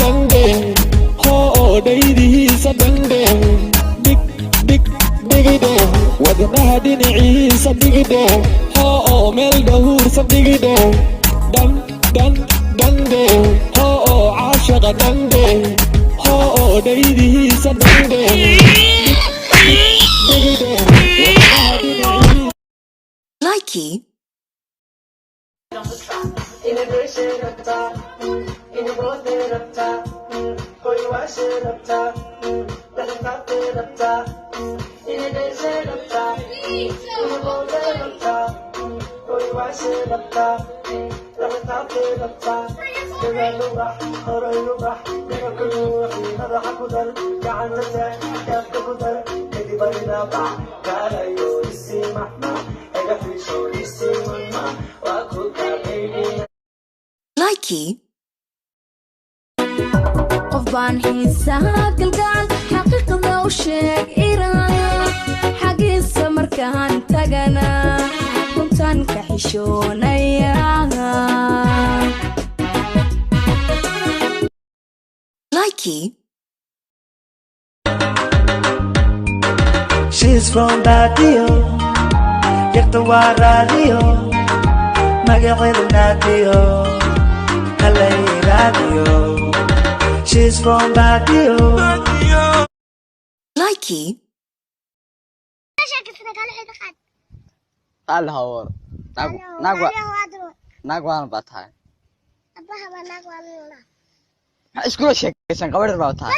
dande ho dhaydihiisa dande dig dhigide wadnaha dhinaciisa dhigide ho meel dhahuursa dhigide dande ho caashaqa dande ho dhaydihiisa dande dhigide wadnaha dhinaciisa Likey. In a version up top, in a golden up top, for you I should up top, let it pop it up top, in a desert up top, in a golden up top, for you I should up top, let it pop it up top, إذا نوح أو يوح لك روحي هذا حقدر كعنتك كيف تقدر كدي برينا بع قال يورسي محمى إذا في شو يسي مما وأكل كابيني Likey. qof baan xiisaha galgacal xaqiiqda u sheeg iraya xagiisa markaan tagana runtaan ka xishoonaya Likey. She's from Badio, Yaktawa Radio, Magawedu Nadio, Halay Radio. She's from Badio. Likey. الهور ناقوان باتاي اسكو شيكسن قبر باتاي